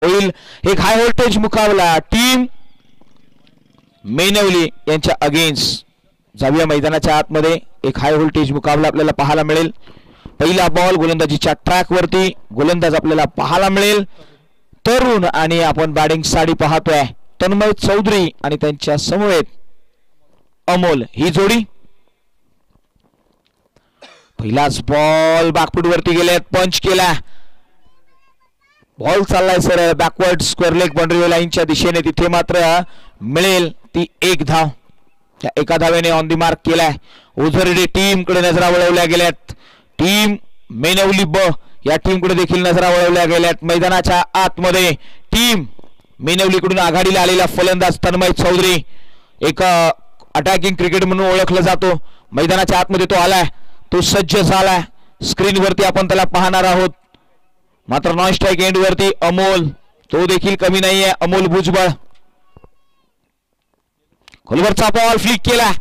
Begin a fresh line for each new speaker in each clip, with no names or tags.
होईल एक high voltage मुकाबला टीम मेनवली यांच्या अगेन्स्ट. जाऊया मैदानाच्या आतमध्ये. एक हाय व्होल्टेज मुकाबला आपल्याला पाहायला मिळेल. पहिला बॉल गोलंदाजीच्या ट्रॅक वरती. गोलंदाज आपल्याला पाहायला मिळेल तरुण आणि आपण बॅटिंग साडी पाहतोय तन्मय चौधरी आणि त्यांच्या समवेत अमोल ही जोडी. पहिलाच बॉल बॅकफूट वरती गेले पंच केला. बॉल चाललाय sir backward square leg boundary लाईनच्या दिशेने. तिथे मात्र मिळेल ती एक धाव. त्या एका धावेने ऑन दी मार्क केलाय. उजरडे टीम कडे नजरा वळवल्या गेल्यात. टीम मेनवली ब या टीम कडे देखील नजरा वळवल्या गेल्यात. मैदानाच्या आतमध्ये टीम मेनवली कडून आघाडीला आलेला फलंदाज तन्मय चौधरी एक अटॅकिंग क्रिकेट म्हणून ओळखला जातो. मैदानाच्या आतमध्ये तो आलाय. तो सज्ज झालाय. स्क्रीन वरती आपण त्याला पाहणार आहोत. मात्र नॉन स्ट्राइक एंड वरती अमोल तो देखील कमी नाहीये. अमोल भुजबळ खोलवरचा बॉल फ्लिक केला.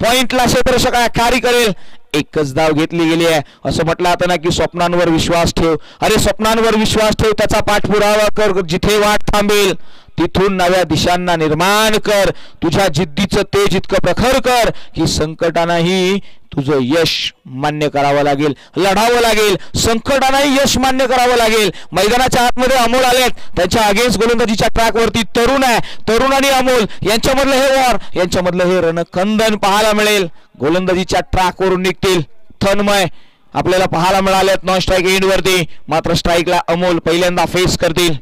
पॉइंटला क्षेत्ररक्षक कार्य करेल. एकच धाव घेतली गेली आहे. असं म्हटलं आता ना की स्वप्नांवर विश्वास ठेव. अरे स्वप्नांवर विश्वास ठेव. त्याचा पाठपुरावा कर. जिथे वाट थांबेल तिथून नव्या दिशांना निर्माण कर. तुझ्या जिद्दीचं तेज इतकं प्रखर कर की संकटांनाही तुझं यश मान्य करावं लागेल. लढावं लागेल. संकटांनाही यश मान्य करावं लागेल. मैदानाच्या आतमध्ये अमोल आलेत. त्यांच्या अगेन्स्ट गोलंदाजीच्या ट्रॅक वरती तरुण आहे. तरुण आणि अमोल यांच्यामधलं हे वॉर यांच्यामधलं हे रणकंदन पाहायला मिळेल. गोलंदाजीच्या ट्रॅक वरून निघतील तन्मय आपल्याला पाहायला मिळालेत नॉन स्ट्राइक एंड वरती. मात्र स्ट्राइकला अमोल पहिल्यांदा फेस करतील.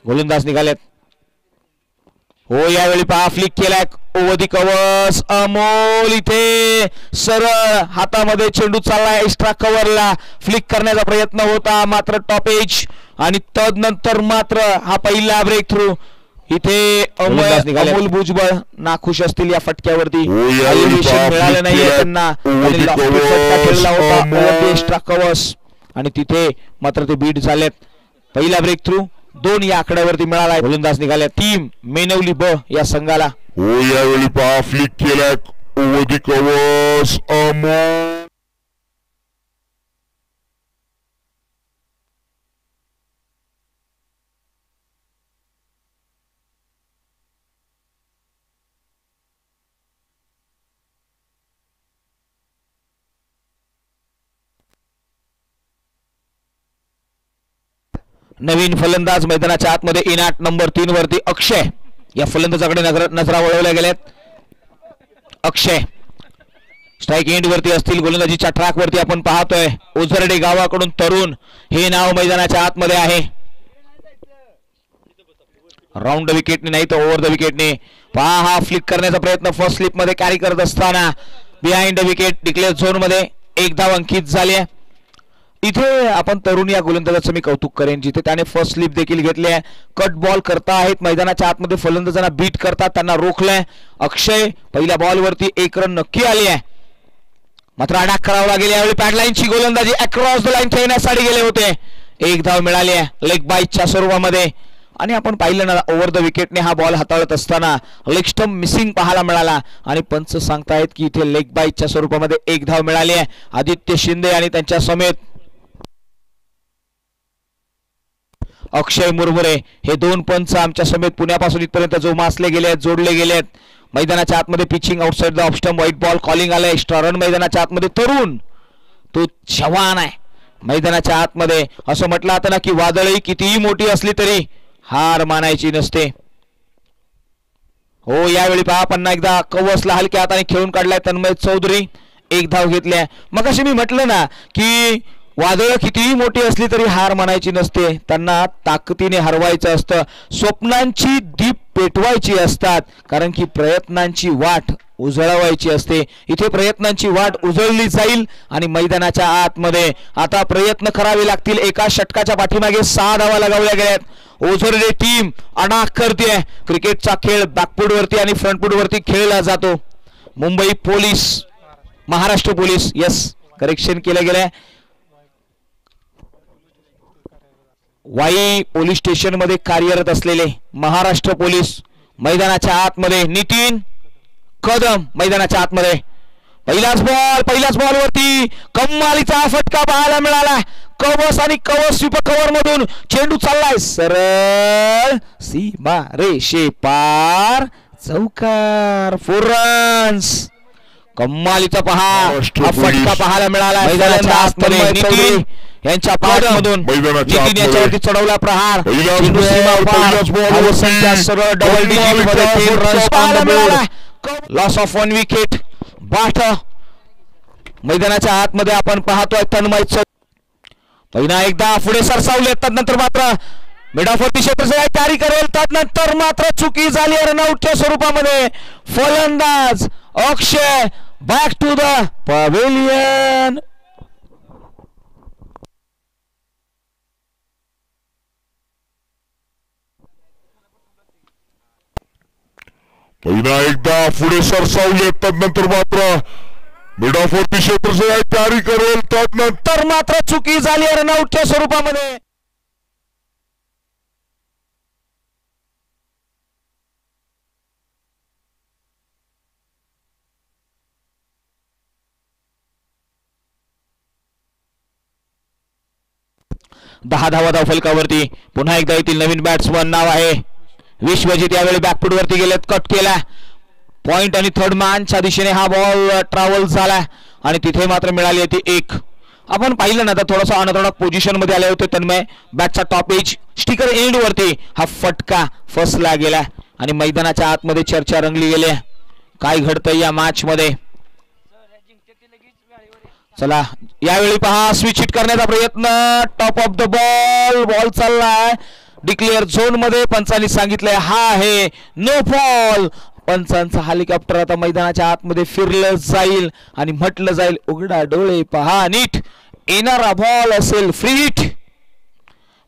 गोलंदाज निघालेत. हो यावेळी पहा फ्लिक केलाय. ओवधी कवच अमोल इथे सरळ हातामध्ये चेंडू चाललाय. एक्स्ट्रा कव्हरला फ्लिक करण्याचा प्रयत्न होता मात्र टॉप एज आणि तदनंतर मात्र हा पहिला ब्रेक थ्रू. इथे अमोल भुजबळ नाखुश असतील या फटक्यावरती. मिळालं नाहीये त्यांना. फटका खेळला होता एक्स्ट्रा कव्हर्स आणि तिथे मात्र ते बीट झालेत. पहिला ब्रेक थ्रू 2 या आकड्यावरती मिळाला. गोलंदाज निघाल्या टीम मेनवली ब या संघाला.
हो यावेळी पहा फ्लिक केलाय. ओवधी कवच अमोल
नवीन फलंदाज मैदानाच्या आतमध्ये इनाट नंबर 3 वरती अक्षय या फलंदाजाकडे नजरा वळवल्या गेल्यात. अक्षय स्ट्राइक एंड वरती असतील. गोलंदाजीच्या ट्रॅक वरती आपण पाहतोय ओझरडे गावाकडून तरुण हे नाव मैदानाच्या आतमध्ये आहे. राऊंड द विकेटने नाही तर ओव्हर द विकेटने पहा हा फ्लिक करण्याचा प्रयत्न फर्स्ट स्लिप मध्ये कॅरी करत असताना behind the wicket declare zone मध्ये एक धाव अंकित झाली आहे. इथे आपण तरुण या गोलंदाजाचं मी कौतुक करेन जिथे त्याने फर्स्ट स्लिप देखील घेतली आहे. कट बॉल करता आहेत. मैदानाच्या आतमध्ये फलंदाजांना बीट करतात. त्यांना रोखलंय. अक्षय पहिल्या बॉल वरती 1 रन नक्की आली आहे. मात्र अटॅक करावं लागेल. यावेळी पॅडलाईनची गोलंदाजी अक्रॉस द लाईन खेळण्यासाठी गेले होते. 1 धाव मिळाली आहे लेग बाईटच्या स्वरूपामध्ये. आणि आपण पाहिलं ना ओव्हर द विकेटने हा बॉल हाताळत असताना लेग स्टंप मिसिंग पाहायला मिळाला आणि पंच सांगतायत की इथे लेग बाईटच्या स्वरूपामध्ये 1 धाव मिळाली आहे. आदित्य शिंदे आणि त्यांच्या समेत अक्षय मुरमुरे हे 2 पंच आमच्या समेत पुण्यापासून इथपर्यंत जोमासले गेले आहेत. जोडले गेले आहेत. मैदानाच्या आतमध्ये pitching outside the off stump wide ball calling आलं. एक्स्ट्रा रन मैदानाच्या आतमध्ये तरुण तो जवान आहे. मैदानाच्या आतमध्ये असं म्हटलं आता ना की वादळही कितीही मोठी असली तरी हार मानायची नसते. हो यावेळी पहा पुन्हा एकदा कवसला हलक्या हाताने खेळून काढलाय तन्मय चौधरी. 1 धाव घेतल्या. मग अशी मी म्हटलं ना की वादळ कितीही मोठी असली तरी हार मानायची नसते. त्यांना ताकदीने हरवायचं असतं. स्वप्नांची दीप पेटवायची असतात कारण की प्रयत्नांची वाट उजळवायची असते. इथे प्रयत्नांची वाट उजळली जाईल आणि मैदानाच्या आतमध्ये आता प्रयत्न करावे लागतील. एका षटकाच्या पाठीमागे 6 धावा लगावल्या गेल्यात. ओझरडे टीम अनाक करते. क्रिकेटचा खेळ बॅकफूट वरती आणि फ्रंटफूट वरती खेळला जातो. Mumbai police Maharashtra police yes correction केलं गेलंय. वाई पोलीस स्टेशन मध्ये कार्यरत असलेले महाराष्ट्र पोलीस मैदानाच्या आतमध्ये. नितीन कदम मैदानाच्या आतमध्ये. पहिलाच बॉल वरती कमालीचा फटका पाहायला मिळाला. कवस आणि कवस स्वीप कव्हर मधून चेंडू चाललाय सरळ सीमा रेषे पार चौकार 4 रन्स. कमालीचा पहा हा फटका पाहायला मिळाला मैदानाच्या आतमध्ये नितीन यांच्या पाठमधून नितीन याच्यावरती चढवला प्रहार चेंडू सीमा पार संख्या सरळ डबल डिजिट मध्ये 3 रन्स पाहायला मिळाला. Loss of 1 wicket. बाट मैदानाच्या आतमध्ये आपण पाहतोय तन्मय पहिला एकदा पुढे सरसावले तदनंतर मात्र मिडाफोर्टी क्षेत्र कॅरी करेल तदनंतर मात्र चुकी झाली रनआउटच्या स्वरूपामध्ये. फलंदाज अक्षय बॅक टू द पवेलियन.
पहिला एकदा पुढे सरसावले तदनंतर मात्र मिडाफोर्टी क्षेत्र कॅरी करेल तदनंतर
मात्र चुकी झाली रनआउटच्या स्वरूपामध्ये. दहा धावा फलकावरती पुन्हा एकदा येथील नवीन बॅट्समन नाव आहे विश्वजित. यावेळी बॅकफूट वरती गेलेत कट केला पॉइंट आणि थर्ड मॅनच्या दिशेने हा बॉल ट्रॅव्हल झाला आणि तिथे मात्र मिळाली होती एक. आपण पाहिलं ना तर थोडासा अनथोडा पोझिशन मध्ये आले होते तन्मय. बॅटचा टॉप एज स्टिकर एंड वरती हा फटका फसला गेला आणि मैदानाच्या आतमध्ये चर्चा रंगली गेली. काय घडतंय या मॅच मध्ये चला यावेळी पहा स्विच हिट करण्याचा प्रयत्न टॉप ऑफ द बॉल चाललाय डिक्लेअर झोन मध्ये. पंचांनी सांगितलंय हा आहे नो बॉल. पंचांचा हेलिकॉप्टर आता मैदानाच्या आतमध्ये फिरलं जाईल आणि म्हटलं जाईल उघडा डोळे पहा नीट येणारा बॉल असेल फ्री हिट.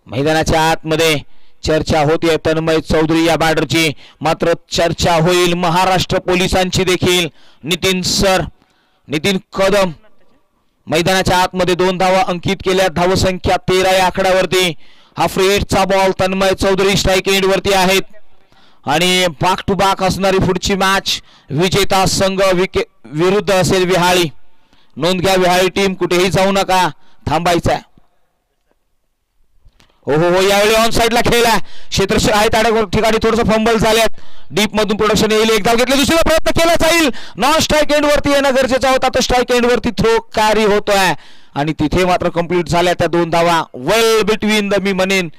मैदानाच्या आतमध्ये चर्चा होतीये तन्मय चौधरी या बॅटरची मात्र चर्चा होईल महाराष्ट्र पोलिसांची देखील. नितीन कदम मैदानाच्या आतमध्ये 2 धावा अंकित केल्या. धावसंख्या 13 या आकड्यावरती. हा फ्री हिटचा ball Tanmay Chaudhari strike end वरती आहेत आणि बॅक टू बॅक असणारी पुढची मॅच विजेता संघ विरुद्ध असेल विहाळी. नोंद घ्या विहाळी टीम कुठेही जाऊ नका थांबायचं आहे. हो हो हो यावेळी ऑन साइडला खेळला क्षेत्र आहे त्या ठिकाणी थोडंसं फंबल झाल्यात. डीप मधून प्रोडक्शन येईल एक धाव घेतली दुसरा प्रयत्न केला जाईल नॉन स्ट्राईक एंड वरती येणं गरजेचा होता तो स्ट्राईक एंड वरती थ्रो कॅरी होतोय आणि तिथे मात्र कंप्लीट झाल्या त्या 2 धावा. वेल बिटवीन द मी म्हणेन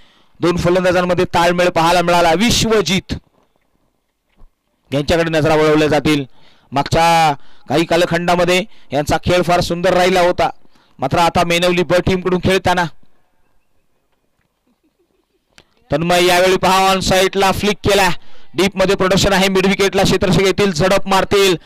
2 फलंदाजांमध्ये ताळमेळ पाहायला मिळाला. विश्वजित यांच्याकडे नजरा वळवल्या जातील. मागच्या काही कालखंडामध्ये यांचा खेळ फार सुंदर राहिला होता मात्र आता मेनवली ब टीम कडून खेळताना तन्मय यावेळी पहा ऑन साइडला फ्लिक केला डीप मध्ये प्रोडक्शन आहे मिड विकेटला क्षेत्ररक्षक येतील झडप मारतील.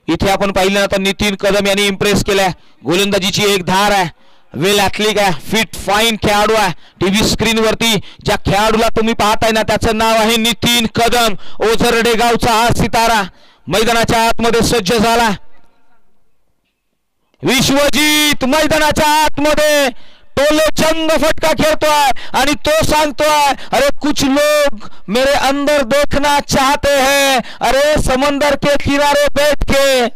इथे आपण पाहिलं ना तर नितीन कदम यांनी इम्प्रेस केलाय. गोलंदाजीची एक धार आहे वेल ॲथलीट आहे फिट फाईन खेळाडू आहे. टीव्ही स्क्रीन वरती ज्या खेळाडूला तुम्ही पाहताय ना त्याचं नाव आहे नितीन कदम. ओझरडे गावचा हा सितारा मैदानाच्या आतमध्ये सज्ज झाला. विश्वजित मैदानाच्या आतमध्ये टोलेचंद फटका खेळतोय आणि तो सांगतोय अरे कुछ लोग मेरे अंदर देखना चाहते हैं अरे समंदर के किनारे बैठ के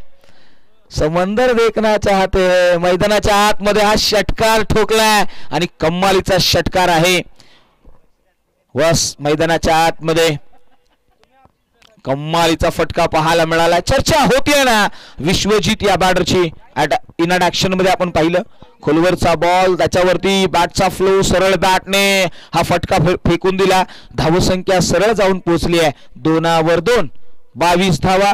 समंदर देखना चाहते हैं. मैदानाच्या आतमध्ये हा षटकार ठोकलाय आणि कम्मालीचा षटकार आहे. वस मैदानाच्या आतमध्ये कम्मालीचा फटका पाहायला मिळाला. चर्चा होतीये ना विश्वजित या बॅटरची इन ऍक्शन मध्ये आपण पाहिलं खोलवरचा बॉल त्याच्यावरती बॅटचा फ्लो सरळ बॅटने हा फटका फेकून दिला. धावसंख्या सरळ जाऊन पोहोचली आहे 2 22 धावा.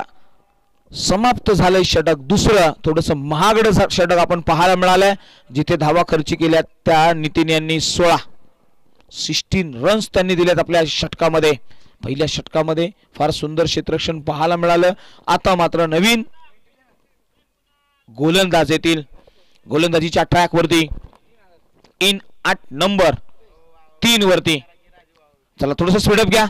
समाप्त झालंय षटक. दुसरं थोडस महागड षटक आपण पाहायला मिळालंय जिथे धावा खर्ची केल्या त्या नितीन यांनी 16 रन्स त्यांनी दिलेत आपल्या षटकामध्ये. पहिल्या षटकामध्ये फार सुंदर क्षेत्ररक्षण पाहायला मिळालं. आता मात्र नवीन गोलंदाज येतील गोलंदाजीच्या ट्रॅक वरती इन 8 नंबर 3 वरती. चला थोडस स्पीडअप घ्या.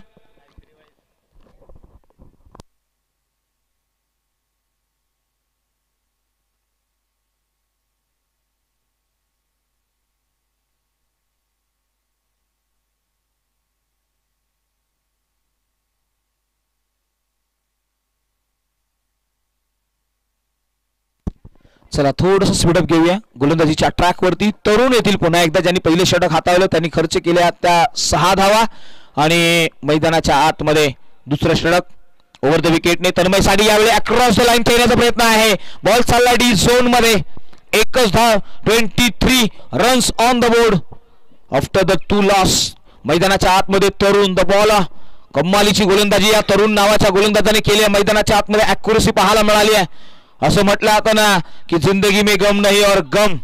चला थोडंसं स्पीडअप घेऊया. गोलंदाजीच्या ट्रॅक वरती तरुण येतील पुन्हा एकदा. ज्यांनी पहिले षटक हाताळलं त्यांनी खर्च केल्या त्या 6 धावा आणि मैदानाच्या आतमध्ये दुसरं षटक ओव्हर द विकेटने तन्मय साडी यावेळी अक्रॉस द लाईन खेळण्याचा प्रयत्न आहे. बॉल चालला डी झोन मध्ये. एकच धाव. 23 runs on the board after the 2 loss. मैदानाच्या आतमध्ये तरुण द बॉल. कमालीची गोलंदाजी या तरुण नावाच्या गोलंदाजाने केली आहे. मैदानाच्या आतमध्ये ॲक्युरसी पाहायला मिळाली आहे. असं म्हटलं आता ना की जिंदगी में गम नहीं और गम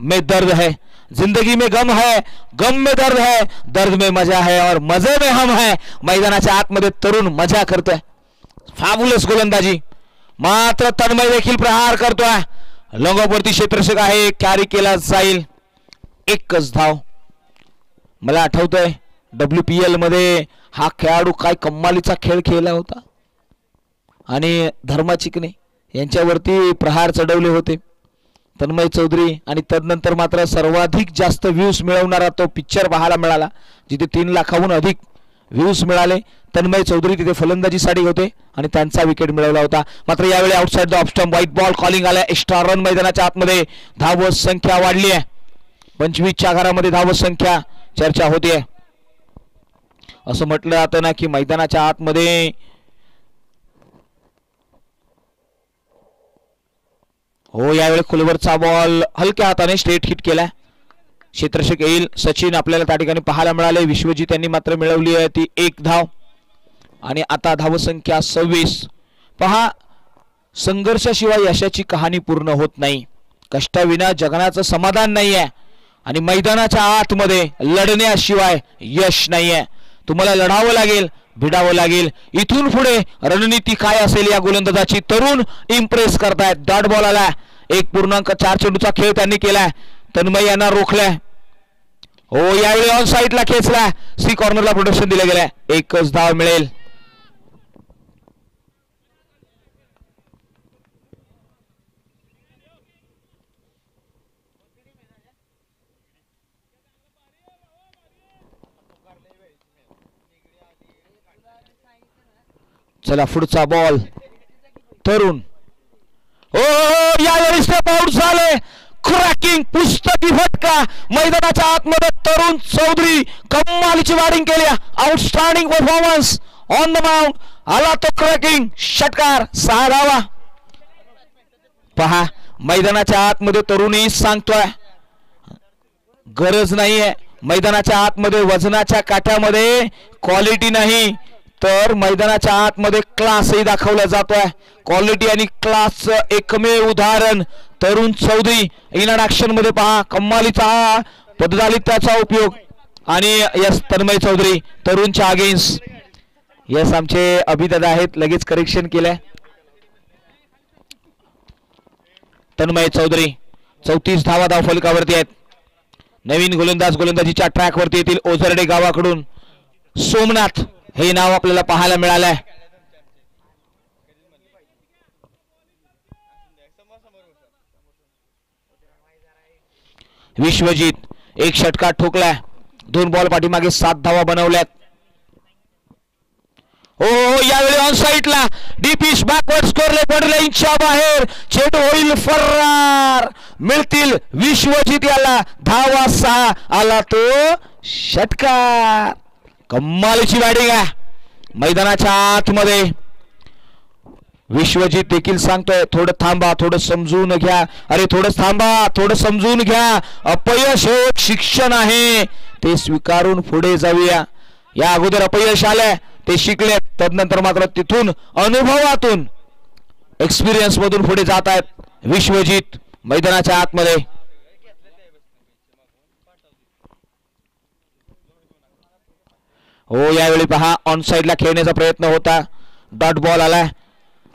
में दर्द है. जिंदगी में गम है, गम में दर्द है, दर्द में मजा है और मजे में हम है. मैदानाच्या आतमध्ये तरुण मजा करतोय. फॅब्युलस गोलंदाजी. मात्र तन्मय देखील प्रहार करतोय. लंगोपवरती क्षेत्ररक्षक आहे. कॅरी केला जाईल. एकच धाव. मला आठवतंय WPL मध्ये हा खेळाडू काय कमालीचा खेळ खेळला होता आणि धर्मा चिकणे यांच्यावरती प्रहार चढवले होते तन्मय चौधरी. आणि तदनंतर मात्र सर्वाधिक जास्त व्ह्यूज मिळवणारा तो पिक्चर पाहायला मिळाला जिथे 3 लाखाहून अधिक व्ह्यूज मिळाले. तन्मय चौधरी तिथे फलंदाजीसाठी होते आणि त्यांचा विकेट मिळवला होता. मात्र यावेळी outside the off stump wide ball calling आलाय. Extra run. मैदानाच्या आतमध्ये धाव संख्या वाढली आहे. 25च्या घरामध्ये धाव संख्या चर्चा होतीये. असं म्हटलं जातं ना की मैदानाच्या आतमध्ये हो यावेळी खुलवरचा बॉल हलक्या हाताने स्ट्रेट हिट केला. क्षेत्ररक्षक येईल. सचिन आपल्याला त्या ठिकाणी पाहायला मिळाले. विश्वजित यांनी मात्र मिळवली आहे ती 1 धाव. आणि आता धावसंख्या 26. पहा संघर्षाशिवाय यशाची कहाणी पूर्ण होत नाही. कष्टाविना जगण्याचं समाधान नाहीये आणि मैदानाच्या आतमध्ये लढण्याशिवाय यश नाहीये. तुम्हाला लढावं लागेल, भिडावं लागेल. इथून पुढे रणनीती काय असेल या गोलंदाजाची. तरुण इम्प्रेस करतायत. डॉट बॉल आला. 1.4 चेंडूचा खेळ त्यांनी केलाय. तन्मय यांना रोखलाय. हो यावेळी ऑन साईडला खेचला. सी कॉर्नरला प्रोटेक्शन दिलं गेलंय. एकच धाव मिळेल. चला पुढचा बॉल तरुण. ओ यावेळी स्टेप आउट झाले. क्रॅकिंग पुस्तकी फटका. मैदानाच्या आतमध्ये तरुण चौधरी कमालीची बॅटिंग केली. Outstanding performance on the mount. आला तो क्रॅकिंग षटकार. 6 धावा. पहा मैदानाच्या आतमध्ये तरुणी सांगतोय गरज नाहीये. मैदानाच्या आतमध्ये वजनाच्या काट्यामध्ये क्वालिटी नाही तर मैदानाच्या आतमध्ये क्लासही दाखवला जातोय. क्वालिटी आणि क्लासचं एकमेव उदाहरण तरुण चौधरी. इन ऍक्शन मध्ये पहा कमालीचा पदधालित्याचा उपयोग. आणि यस तन्मय चौधरी तरुणच्या अगेन्स्ट. यस आमचे अभिदादा आहेत लगेच करेक्शन केलंय. तन्मय चौधरी 34 धावा धावफलकावरती आहेत. नवीन गोलंदाज गोलंदाजीच्या ट्रॅक वरती येतील. ओझरडे गावाकडून सोमनाथ हे नाव आपल्याला पाहायला मिळालंय. विश्वजित 1 षटकार ठोकलाय. 2 बॉल पाठीमागे 7 धावा बनवल्यात. हो यावेळी ऑन साईडला डीपिश बॅकवर्ड स्कोरले पडले इंच्या बाहेर. चेंडू होईल फरार. मिळतील विश्वजित याला धावा 6. आला तो षटकार. कमालीची बॅटिंग आहे. मैदानाच्या आतमध्ये विश्वजित देखील सांगतोय थोडं थांबा, थोडं समजून घ्या. अरे थोडं थांबा, थोडं समजून घ्या. अपयश हे एक शिक्षण आहे ते स्वीकारून पुढे जाऊया. या अगोदर अपयश आलंय ते शिकले. तदनंतर मात्र तिथून अनुभवातून एक्सपिरियन्स मधून पुढे जात आहेत विश्वजित मैदानाच्या आतमध्ये. हो यावेळी पहा ऑन साइडला खेळण्याचा प्रयत्न होता. डॉट बॉल आलाय.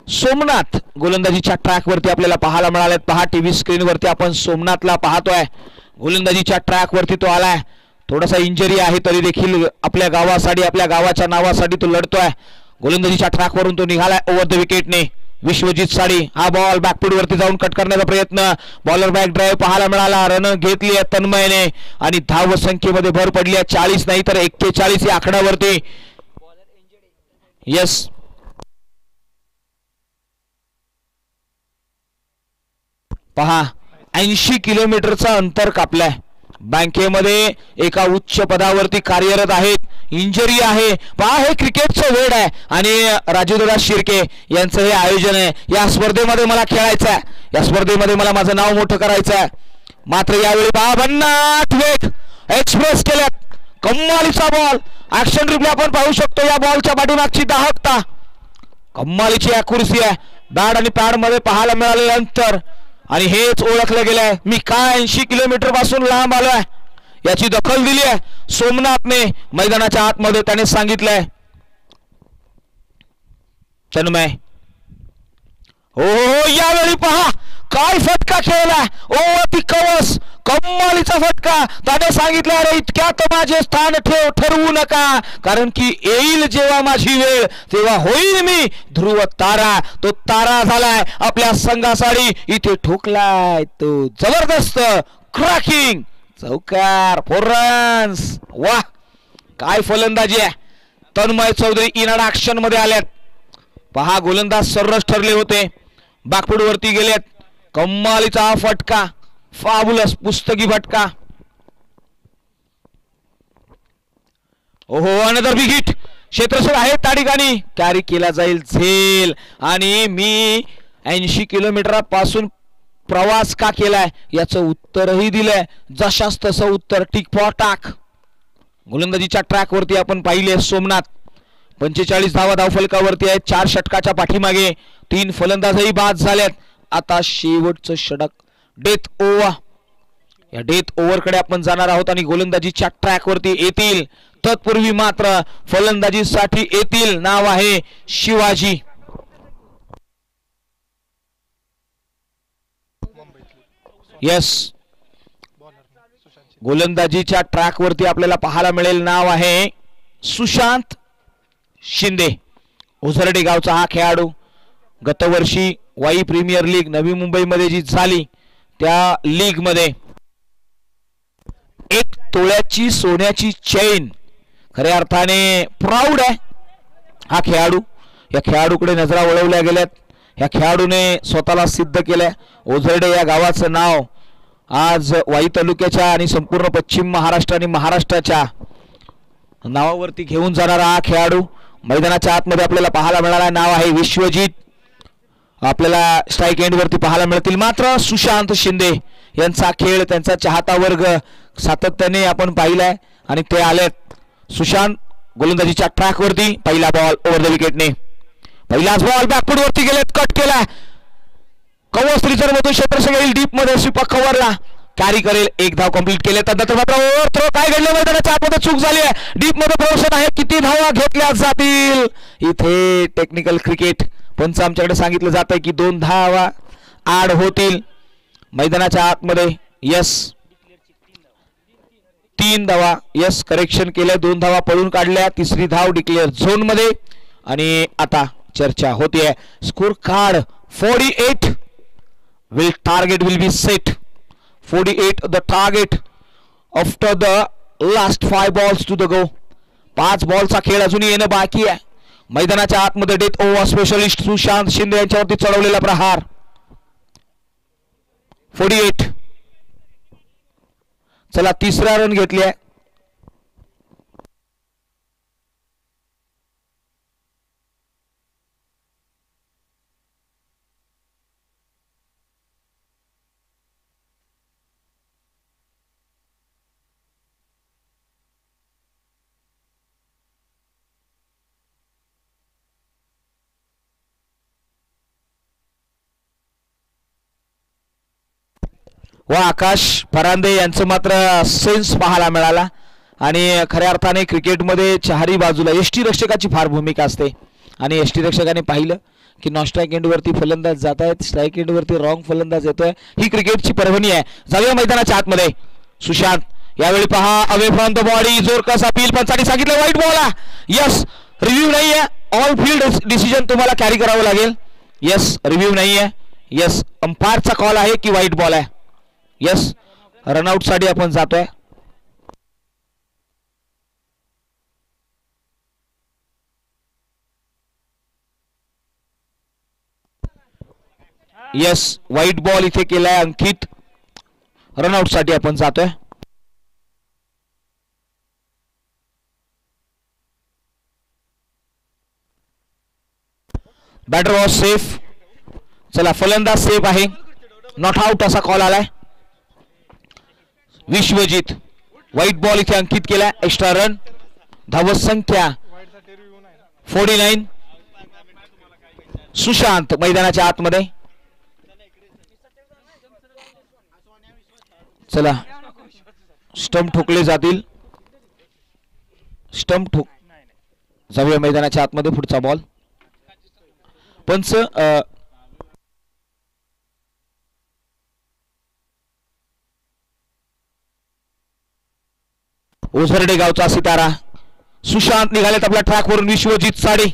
सोमनाथ गोलंदाजीच्या ट्रॅक वरती आपल्याला पाहायला मिळाले. पहा टीव्ही स्क्रीन वरती आपण सोमनाथला पाहतोय. गोलंदाजीच्या ट्रॅक वरती तो आलाय. थोडासा इंजरी आहे तरी देखील आपल्या गावासाठी आपल्या गावाच्या नावासाठी तो लढतोय. गोलंदाजीच्या ट्रॅक वरून तो निघालाय ओव्हर द विकेटने. विश्वजित साडी हा बॉल बॅकफूट वरती जाऊन कट करण्याचा प्रयत्न. बॉलर बॅक ड्राईव्ह पाहायला मिळाला. रन घेतली आहे तन्मयने आणि धाव संख्येमध्ये भर पडली आहे. 40 नाही तर 41 या आकड्यावरती. यस पहा 80 किलोमीटरचा अंतर कापलाय. बँकेमध्ये एका उच्च पदावरती कार्यरत आहेत. इंजरी आहे. पहा हे क्रिकेटचं वेड आहे आणि राजूदादा शिर्के यांचं हे आयोजन आहे. या स्पर्धेमध्ये मला खेळायचं आहे. या स्पर्धेमध्ये मला माझं नाव मोठं करायचं आहे. मात्र यावेळी पहा भन्नाट वेग एक्सप्रेस केल्यात. कम्मालीचा बॉल ऍक्शन रिप्ले आपण पाहू शकतो. या बॉलच्या पाठीमागची दाहकता कम्मालीची अॅक्युरसी आहे. बॅट आणि पॅड मध्ये पाहायला मिळालेलं अंतर आणि हेच ओळखलं गेलंय. मी काय 80 किलोमीटर पासून लांब आलोय याची दखल दिली आहे सोमनाथने मैदानाच्या आतमध्ये. त्याने सांगितलंय तन्मय. हो यावेळी पहा काय फटका खेळलाय. ओ कवस कम्मालीचा फटका. त्याने सांगितलं अरे इतक्यात माझे स्थान ठरवू नका कारण की येईल जेव्हा माझी वेळ तेव्हा होईल मी ध्रुव तारा. तो तारा झालाय आपल्या संघासाठी. इथे ठोकलाय तो जबरदस्त क्रॅकिंग चौकार 4 रन्स. वाह काय फलंदाजी आहे. तन्मय चौधरी इन ऍक्शन मध्ये आल्यात. पहा गोलंदाज सर्रास ठरले होते. बॅकफूट वरती गेलेत. कम्मालीचा हा फटका फाबुलस पुस्तकी फटका. ओहो अनदर बिग हिट. क्षेत्रसर आहे त्या ठिकाणी. कॅरी केला जाईल झेल आणि मी 80 किलोमीटरपासून प्रवास का केलाय याचं उत्तरही दिलंय. जशास तसं उत्तर टिक फॉर टाक. गोलंदाजीच्या ट्रॅक वरती आपण पाहिले सोमनाथ 45 धावा धावफलकावरती आहेत. 4 षटकाच्या पाठीमागे 3 फलंदाजही बाद झालेत. आता शेवटचं षटक डेथ ओव्हर. या डेथ ओव्हरकडे आपण जाणार आहोत आणि गोलंदाजीच्या ट्रॅक वरती येतील. तत्पूर्वी मात्र फलंदाजीसाठी येतील. नाव आहे शिवाजी. यस गोलंदाजीच्या ट्रॅक वरती आपल्याला पाहायला मिळेल. नाव आहे सुशांत शिंदे. ओझरडे गावचा हा खेळाडू. गतवर्षी वाई प्रीमियर लीग नवी मुंबईमध्ये जी झाली त्या लीग मध्ये 1 तोळ्याची सोन्याची चेन खऱ्या अर्थाने प्राऊड आहे हा खेळाडू. या खेळाडूकडे नजरा वळवल्या गेल्यात. या खेळाडूने स्वतःला सिद्ध केलंय. ओझरडे या गावाचं नाव आज वाई तालुक्याच्या आणि संपूर्ण पश्चिम महाराष्ट्र आणि महाराष्ट्राच्या नावावरती घेऊन जाणारा हा खेळाडू मैदानाच्या आतमध्ये आपल्याला पाहायला मिळाला. नाव आहे विश्वजित. आपल्याला स्ट्राईक एंड वरती पाहायला मिळतील. मात्र सुशांत शिंदे यांचा खेळ त्यांचा चाहता वर्ग सातत्याने आपण पाहिलाय आणि ते आलेत. सुशांत गोलंदाजीच्या ट्रॅक वरती. पहिला बॉल ओव्हर द विकेटने. पहिलाच बॉल बॅकफूट वरती गेलेत. कट केला. कवच रिझर्व मधून क्षेत्ररक्षक येईल डीप मध्ये. स्वीपर कव्हरला कॅरी करेल. 1 धाव कंप्लीट केले. त्यानंतर मात्र ओव्हर थ्रो काय घडलं मैदानाच्या आतमध्ये चूक झाली आहे. डीप मध्ये प्रमोशन आहे. किती धावा घेतल्या जातील. इथे टेक्निकल क्रिकेट पंच आमच्याकडे सांगितलं जात आहे की 2 धावा ऍड होतील मैदानाच्या आतमध्ये. यस 3 धावा. यस करेक्शन केलं. 2 धावा पळून काढल्या. 3री धाव डिक्लेअर झोन मध्ये आणि आता चर्चा होतीये. Score card 48 will target will be set. 48 the target after the last 5 balls to the go. 5 बॉलचा खेळ अजूनही येणं बाकी आहे. मैदानाच्या आतमध्ये death over specialist Sushant Shinde यांच्यावरती चढवलेला प्रहार. 48. चला 3रा रन घेतली आहे. व आकाश परांदे यांचं मात्र सेन्स पाहायला मिळाला आणि खऱ्या अर्थाने क्रिकेटमध्ये चारही बाजूला यष्टीरक्षकाची फार भूमिका असते आणि यष्टीरक्षकाने पाहिलं की नॉन स्ट्राईक एंडवरती फलंदाज जात आहेत. स्ट्राईक एंडवरती रॉंग फलंदाज येतोय. ही क्रिकेटची पर्वणी आहे. जाऊया मैदानाच्या आतमध्ये. सुशांत यावेळी पहा अवे फ्रॉम द बॉडी. जोर कसा अपील पंचाने सांगितलं वाईट बॉल आहे. यस रिव्ह्यू नाही आहे. ऑल फील्ड डिसिजन तुम्हाला कॅरी करावं लागेल. यस रिव्ह्यू नाही आहे. यस अंपायरचा कॉल आहे की वाईट बॉल आहे. यस रनआउट साठी आपण जातोय. यस, व्हाईट बॉल इथे केलाय अंकित. रनआउट साठी आपण जातोय. Batter was safe. चला, फलंदाज सेफ आहे, नॉट आउट असा कॉल आलाय. विश्वजित, व्हाईट बॉल इथे अंकित केला, एक्स्ट्रा रन. धावत संख्या 49. सुशांत मैदानाच्या आतमध्ये. चला, स्टंप ठोकले जातील. स्टंप ठोक जाऊया मैदानाच्या आतमध्ये. पुढचा बॉल. पंच ओझरडे गावचा सितारा सुशांत निघालेत आपल्या ट्रॅकवरून. विश्वजित साडे.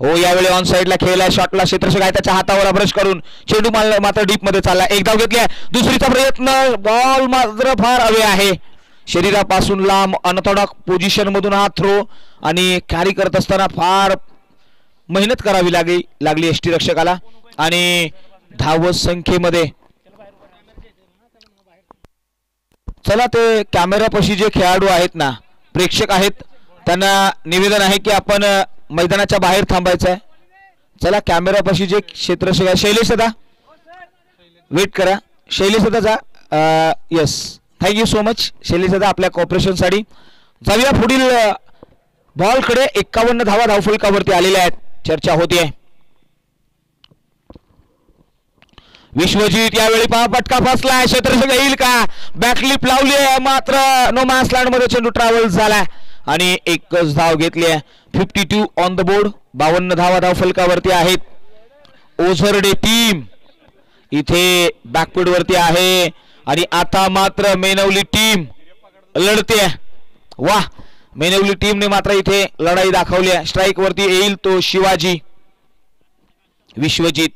हो, यावेळी ऑन साइडला खेळलाय, शॉटला क्षेत्ररक्षक आहे त्याच्या हातावर ब्रश करून. चेंडू मात्र डीप मध्ये चालला. एक धाव घेतली, दुसरीचा प्रयत्न. बॉल मात्र फार हवे आहे, शरीरापासून लांब, अनथोडक पोझिशन मधून हा थ्रो. आणि कॅरी करत असताना फार मेहनत करावी लागली यष्टी रक्षकाला. आणि धाव संख्येमध्ये चला, ते कॅमेरापाशी जे खेळाडू आहेत ना, प्रेक्षक आहेत, त्यांना निवेदन आहे की आपण मैदानाच्या बाहेर थांबायचं आहे. चला, कॅमेरापाशी जे क्षेत्ररक्षक आहे, शैलेश दादा वेट करा. शैलेश दादा जा. Yes, thank you so much Shailesh दादा आपल्या कॉपरेशनसाठी. जाऊया पुढील बॉलकडे. 51 धावा धावफलकावरती आलेल्या आहेत. चर्चा होतीये. विश्वजित यावेळी पटका फसलाय, क्षेत्ररक्षक येईल का? बॅकलिप लावली आहे, मात्र नो मॅन्स लँड मध्ये चेंडू ट्रॅव्हल झालाय आणि एकच धाव घेतली आहे. 52 ऑन द बोर्ड. 52 धावा धावफलकावरती आहेत. ओझरडे टीम इथे बॅकवर्ड वरती आहे आणि आता मात्र मेनवली टीम लढते. वाह, मेनवली टीमने मात्र इथे लढाई दाखवली आहे. स्ट्राईक वरती येईल तो शिवाजी. विश्वजित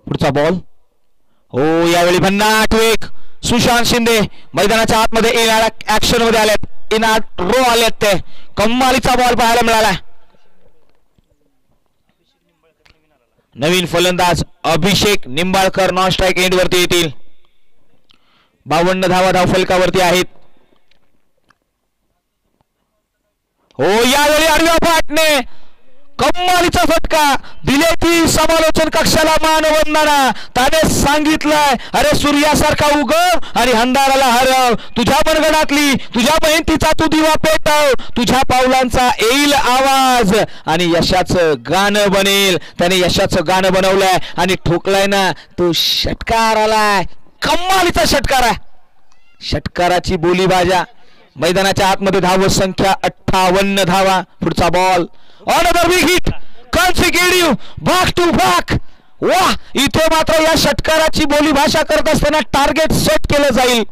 पुढचा बॉल. हो, यावेळी भन्नाट वेग. सुशांत शिंदे मैदानाच्या आतमध्ये ऍक्शन मध्ये आलेत. इन रो आलेत ते. कमालीचा बॉल पाहायला मिळाला. नवीन फलंदाज अभिषेक निंबाळकर नॉन स्ट्राईक एंड वरती येतील. 52 धावा धावफलकावरती आहेत. हो, यावेळी आडव्या पाटने कमालीचा फटका दिले ती समालोचन कक्षाला मानवंदना. त्याने सांगितलंय, अरे सूर्यासारखा उगव आणि अंधाराला हरव. तुझ्या मनगणातली तुझ्या मेहनतीचा तू दिवा पेटव. तुझ्या पावलांचा येईल आवाज आणि यशाचं गाणं बनेल. त्याने यशाचं गाणं बनवलंय आणि ठोकलाय ना तो षटकार आलाय. कमालीचा षटकार आहे. षटकाराची बोली बाजा. मैदानाच्या आतमध्ये धाव संख्या 58 धावा. पुढचा ball. Another big hit, consecutive, back to back. वाह, इथे मात्र या षटकाराची बोली भाषा करत असताना टार्गेट सेट केलं जाईल.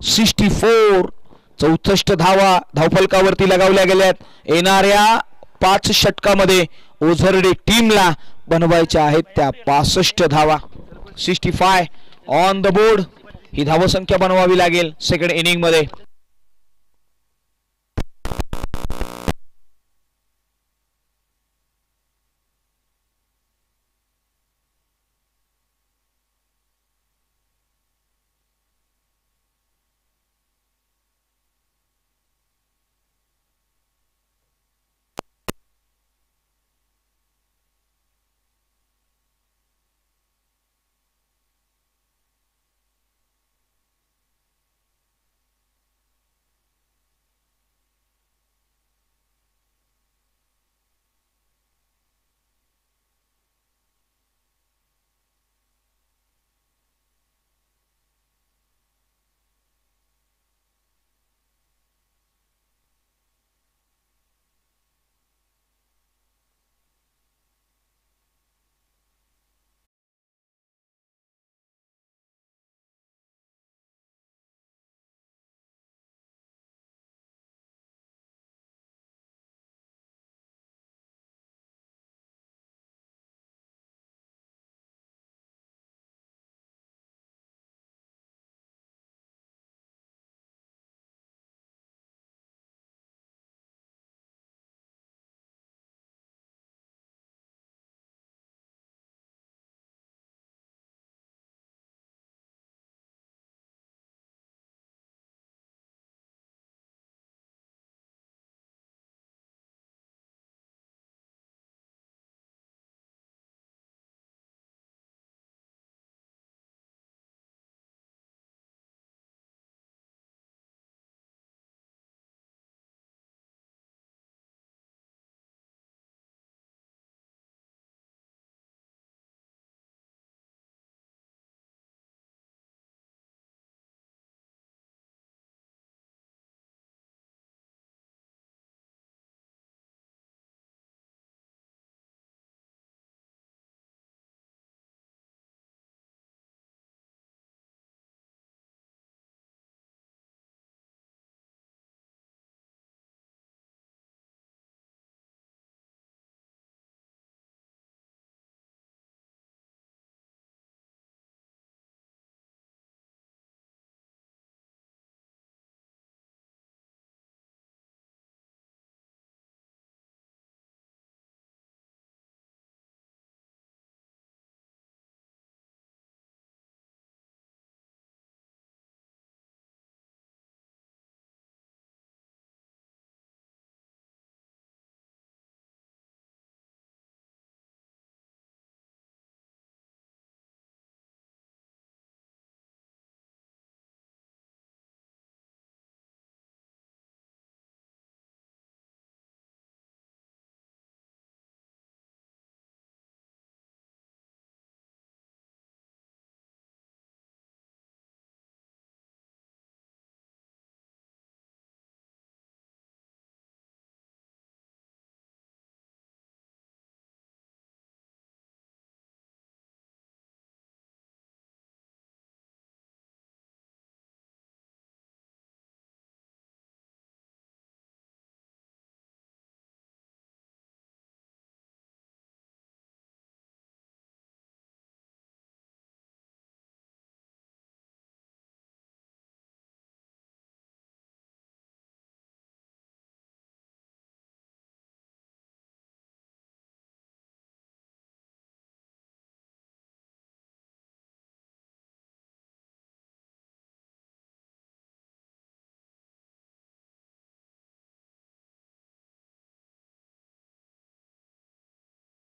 64 64 धावा धावफलकावरती लगावल्या गेल्यात. येणाऱ्या 5 षटकामध्ये ओझरडे टीमला बनवायच्या आहेत त्या 65 धावा. 65 ऑन द बोर्ड. ही धावसंख्या बनवावी लागेल सेकंड इनिंग मध्ये.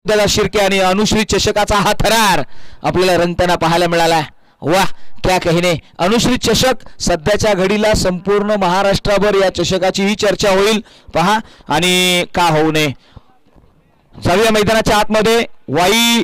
दादा शिर्के आणि अनुश्री चषकाचा हा थरार आपल्याला रंगताना पाहायला मिळाला. वाह क्या कहने. अनुश्री चषक सध्याच्या घडीला संपूर्ण महाराष्ट्राभर या चषकाची ही चर्चा होईल पहा आणि का होऊ नये. जाऊया मैदानाच्या आतमध्ये. वाई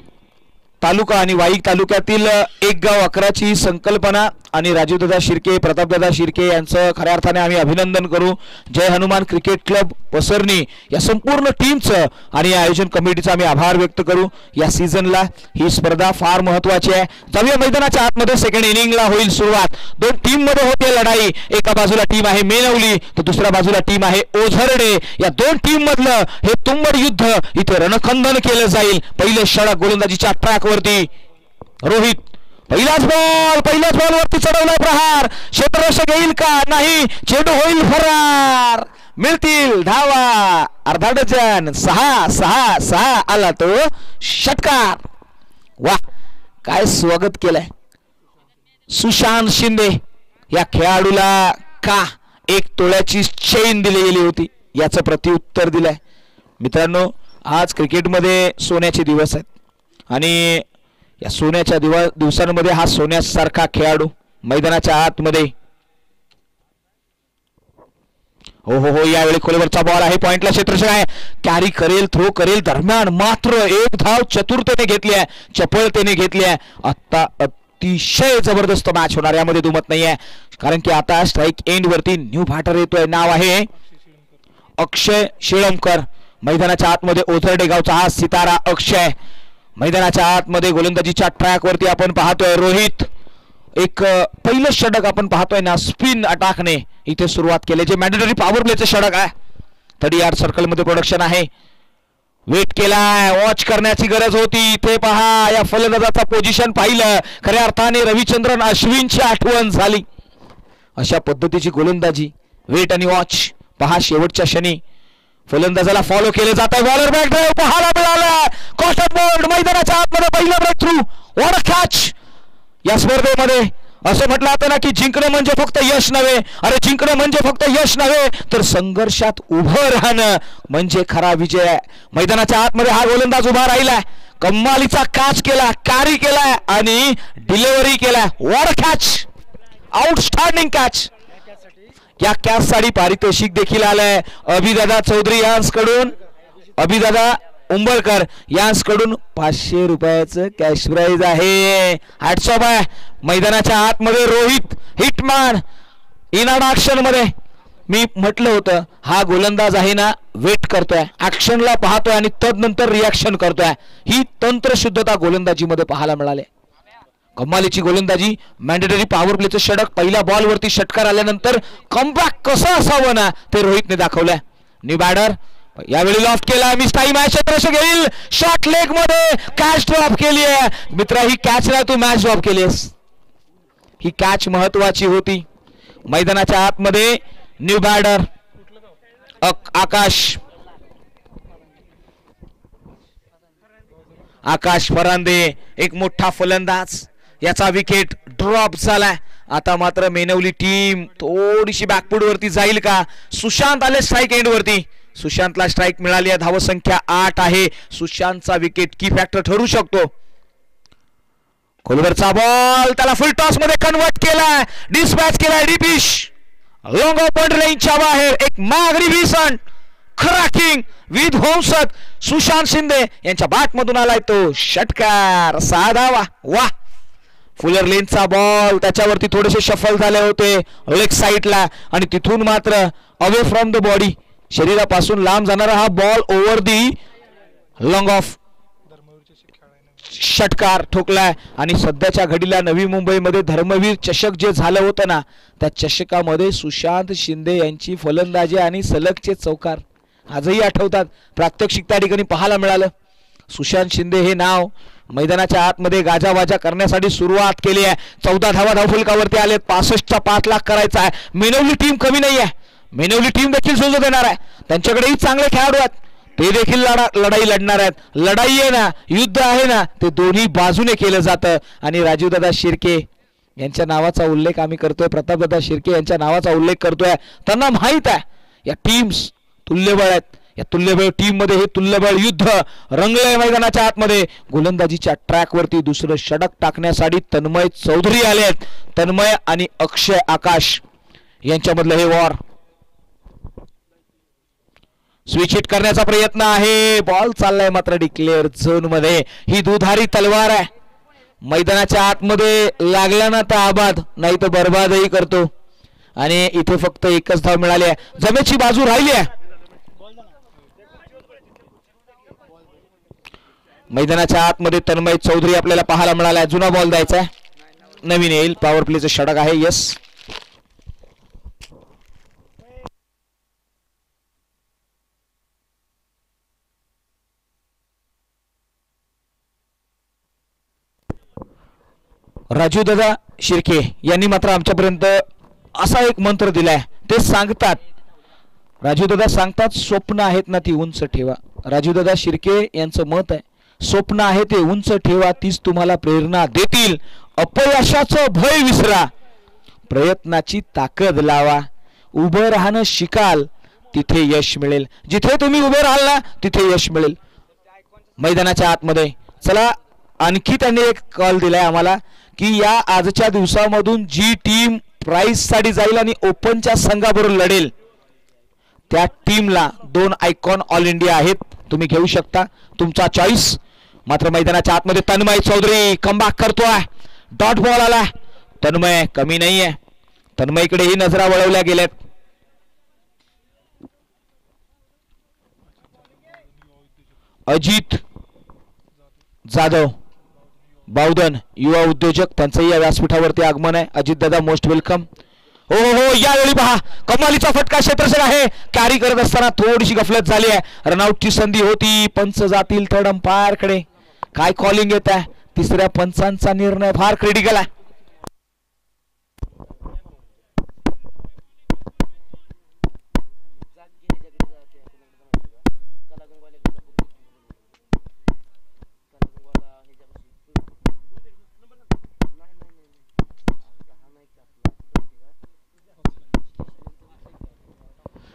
तालुका आणि वाई तालुक्यातील एक गाव 11ची संकल्पना आणि राजूदादा शिर्के प्रतापदादा शिर्के यांचं खऱ्या अर्थाने आम्ही अभिनंदन करू. जय हनुमान क्रिकेट क्लब पसरणी या संपूर्ण टीमचं आणि या आयोजन कमिटीचा आम्ही आभार व्यक्त करू. या सीझनला ही स्पर्धा फार महत्वाची आहे. जाऊया मैदानाच्या आतमध्ये. सेकंड इनिंगला होईल सुरुवात. दोन टीम मध्ये होते लढाई. एका बाजूला टीम आहे मेनवली तर दुसऱ्या बाजूला टीम आहे ओझरडे. या दोन टीम मधलं हे तुंबड युद्ध इथे रणखंदन केलं जाईल. पहिले षटक गोलंदाजीच्या ट्रॅक वरती रोहित. पहिल्याच बॉल वरती चढवला प्रहार. क्षेत्ररक्षक येईल का नाही. चेंडू होईल फरार. मिळतील धावा अर्धा डझन. 6 आला तो षटकार. वा काय स्वागत केलंय सुशांत शिंदे. या खेळाडूला का 1 तोळ्याची चेन दिली गेली होती याचं प्रत्युत्तर दिलंय. मित्रांनो आज क्रिकेटमध्ये सोन्याचे दिवस आहेत आणि या सोन्याच्या दिवसांमध्ये हा सोन्यासारखा खेळाडू मैदानाच्या आतमध्ये. हो यावेळी खोलीवरचा बॉल आहे. पॉइंटला क्षेत्ररक्षक आहे. कॅरी करेल थ्रो करेल दरम्यान मात्र एक धाव चतुरतेने घेतली आहे चपळतेने घेतली आहे. आता अतिशय जबरदस्त मॅच होणार यामध्ये दुमत नाही आहे कारण की आता स्ट्राईक एंड वरती न्यू बॅटर येतोय. नाव आहे अक्षय शेळमकर. मैदानाच्या आतमध्ये ओझरडे गावचा हा सितारा अक्षय. मैदानाच्या आतमध्ये गोलंदाजीच्या ट्रॅक वरती आपण पाहतोय रोहित. एक पहिलं षटक आपण पाहतोय ना स्पिन अटॅकने इथे सुरुवात केली जे मॅन्डेटरी पॉवर प्लेचं षटक आहे. 30 यार्ड सर्कल मध्ये प्रोडक्शन आहे. वेट केलाय. वॉच करण्याची गरज होती. इथे पहा या फलंदाजाचा पोझिशन पाहिलं खऱ्या अर्थाने रविचंद्रन अश्विनची आठवण झाली. अशा पद्धतीची गोलंदाजी वेट आणि वॉच पहा. शेवटच्या क्षणी फलंदाजाला फॉलो केले जात आहे. बॉलर बॅक ड्राइव्ह पाहायला मिळाला. कॉटन बोल्ड मैदानाच्या आतमध्ये पहिला breakthrough. What a catch. या स्पर्धेमध्ये असं म्हटलं जातं ना की जिंकणं म्हणजे फक्त यश नव्हे. अरे जिंकणं म्हणजे फक्त यश नव्हे तर संघर्षात उभं राहणं म्हणजे खरा विजय आहे. मैदानाच्या आतमध्ये हा गोलंदाज उभा राहिलाय. कमालीचा कॅच केला कॅरी केलाय आणि डिलिव्हरी केलाय. What a catch. Outstanding catch. या कॅचसाठी पारितोषिक देखील आलंय अभिदादा चौधरी यांकडून. अभिदादा उंबरकर यांकडून 500 रुपयाचं कॅश प्राइज आहे. हॅट्स ऑफ आहे. मैदानाच्या आतमध्ये रोहित हिटमॅन इन ऍक्शन मध्ये. मी म्हटलं होतं हा गोलंदाज आहे ना वेट करतोय ऍक्शनला पाहतोय आणि तदनंतर रिॲक्शन करतोय. ही तंत्रशुद्धता गोलंदाजीमध्ये पाहायला मिळाले. कमालीची गोलंदाजी. मॅन्डेटरी पॉवर प्लेचं षटक. पहिल्या बॉल वरती षटकार आल्यानंतर कमबॅक कसं असावं ना ते रोहितने दाखवलंय. न्यू बॅटर यावेळी लॉफ्ट केला. मिस टाइम आहे. क्षेत्ररक्षक येईल. शॉर्ट लेग मध्ये कॅच ड्रॉप केली आहे. मित्रा ही कॅच नाही तू मॅच ड्रॉप केलीस. ही कॅच महत्वाची होती. मैदानाच्या आतमध्ये न्यू बॅटर आकाश फरांदे एक मोठा फलंदाज. याचा विकेट ड्रॉप झालाय. आता मात्र मेनवली टीम थोडीशी बॅकफूट वरती जाईल का. सुशांत आले स्ट्राईक एंड वरती. सुशांतला स्ट्राईक मिळाली आहे. धावसंख्या 8 आहे. सुशांतचा विकेट की फॅक्टर ठरू शकतो. खोलवरचा बॉल त्याला फुल टॉस मध्ये कन्वर्ट केलाय. डिस्पॅच केलाय. डिपिश लॉंग ऑफ पॉइंट रेंजच्या बाहेर एक मागरी भीषण क्रॅकिंग विध्वंसक सुशांत शिंदे यांच्या बॅट मधून आलाय तो षटकार. 6 धावा. वा. फुलर लेनचा बॉल त्याच्यावरती थोडेसे शफल झाले होते लेग साइडला आणि तिथून मात्र अवे फ्रॉम द बॉडी शरीरापासून लांब जाणारा हा ball over the long of षटकार ठोकलाय. आणि सध्याच्या घडीला नवी मुंबईमध्ये धर्मवीर चषक जे झालं होतं ना त्या चषकामध्ये सुशांत शिंदे यांची फलंदाजी आणि सलगचे चौकार आजही आठवतात. प्रात्यक्षिक त्या ठिकाणी पाहायला मिळालं. सुशांत शिंदे हे नाव मैदानाच्या आतमध्ये गाजावाजा करण्यासाठी सुरुवात केली आहे. 14 धावा धावफलकावरती आले. 65चा 5 लाख करायचा आहे. मेनवली टीम कमी नाही आहे. मेनवली टीम देखील झुंज देणार आहे. त्यांच्याकडेही चांगले खेळाडू आहेत. ते देखील लढाई लढणार आहेत. लढाई आहे ना युद्ध आहे ना ते दोन्ही बाजूने केलं जातं. आणि राजीवदादा शिर्के यांच्या नावाचा उल्लेख आम्ही करतोय. प्रतापदादा शिर्के यांच्या नावाचा उल्लेख करतोय. त्यांना माहित आहे या टीम्स तुल्यबळ आहेत. या तुल्यबळ टीम मध्ये हे तुल्यबळ युद्ध रंगलंय मैदानाच्या आतमध्ये. गोलंदाजीच्या ट्रॅक वरती दुसरं षटक टाकण्यासाठी तन्मय चौधरी आलेत. तन्मय आणि अक्षय आकाश यांच्यामधलं हे वॉर. स्विच हिट करण्याचा प्रयत्न आहे. बॉल चाललाय मात्र डिक्लेअर झोन मध्ये. ही दुधारी तलवार आहे. मैदानाच्या आतमध्ये लागला ना तर आबाद, नाही तर बर्बादही करतो. आणि इथे फक्त एकच धाव मिळाली आहे. जमेची बाजू राहिली आहे. मैदानाच्या आतमध्ये तन्मय चौधरी आपल्याला पाहायला मिळाला. जुना बॉल द्यायचा आहे, नवीन येईल. पॉवर प्लेचं षटक आहे. यस, राजू दादा शिर्के यांनी मात्र आमच्यापर्यंत असा एक मंत्र दिलाय. ते सांगतात, राजू दादा सांगतात, स्वप्न आहेत ना ती उंच ठेवा. राजू दादा शिर्के यांचं मत आहे, स्वप्न आहे ते उंच ठेवा, तीच तुम्हाला प्रेरणा देतील. अपयशाचं भय विसरा, प्रयत्नाची ताकद लावा. उभं राहणं शिकाल, तिथे यश मिळेल. जिथे तुम्ही उभे राहाल ना तिथे यश मिळेल. मैदानाच्या आतमध्ये चला, आणखी त्यांनी एक कॉल दिलाय आम्हाला की या आजच्या दिवसामधून जी टीम प्राइज साठी जाईल आणि ओपनच्या संघाबरोबर लढेल त्या टीमला 2 आयकॉन ऑल इंडिया आहेत. तुम्ही घेऊ शकता, तुमचा चॉईस. मात्र मैदानाच्या आतमध्ये तन्मय चौधरी कमबॅक करतोय. डॉट बॉल आला. तन्मय कमी नाहीये. तन्मयकडेही नजरा वळवल्या गेल्यात. अजित जाधव बावधन युवा उद्योजक, त्यांचंही या व्यासपीठावरती आगमन आहे. Ajit Dada most welcome. हो हो, यावेळी पहा कमालीचा फटका क्षेत्ररक्षक आहे. कॅरी करत असताना थोडीशी गफलत झाली आहे. रनआउटची संधी होती. पंच जातील थर्ड अंपायर कडे. काय कॉलिंग येत आहे? तिसऱ्या पंचांचा निर्णय फार क्रिटिकल आहे.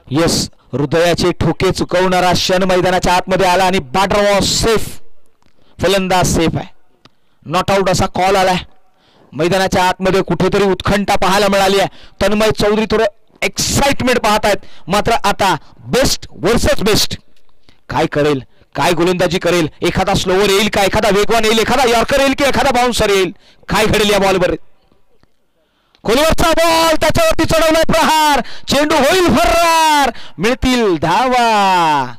यस, हृदयाचे ठोके चुकवणारा क्षण मैदानाच्या आतमध्ये आला आणि बॅटर वॉज सेफ. फलंदाज सेफ आहे. नॉट आउट असा कॉल आलाय. मैदानाच्या आतमध्ये कुठेतरी उत्कंठा पाहायला मिळाली आहे. तन्मय चौधरी थोडं एक्साइटमेंट पाहत आहेत. मात्र आता बेस्ट वर्सेस बेस्ट. काय करेल, काय गोलंदाजी करेल? एखादा स्लोवर येईल का, एखादा वेगवान येईल, एखादा यॉर्कर येईल की एखादा बाउन्सर येईल? काय घडेल या बॉलवर? खोलवरचा बॉल, त्याच्यावरती चढवलाय प्रहार. चेंडू होईल फरार, मिळतील धावा.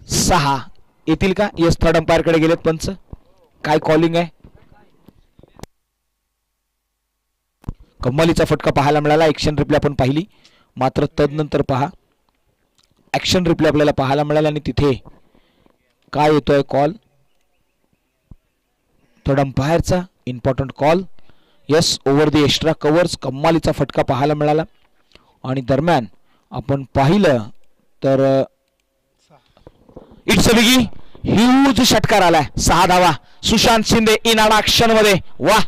सहा येतील का? यस, थर्ड अंपायर कडे गेलेत पंच. काय कॉलिंग आहे? कम्मालीचा फटका पाहायला मिळाला. ऍक्शन रिप्ले आपण पाहिली, मात्र तदनंतर पहा ऍक्शन रिप्ले आपल्याला पाहायला मिळाला आणि तिथे काय येतोय कॉल? थर्ड अंपायरचा important call. Yes, over the extra covers कम्मालीचा फटका पाहायला मिळाला. आणि दरम्यान आपण पाहिलं तर इट्स अ बिगी ह्यूज षटकार आलाय. 6 धावा. Sushant Shinde in R action मध्ये. वाह,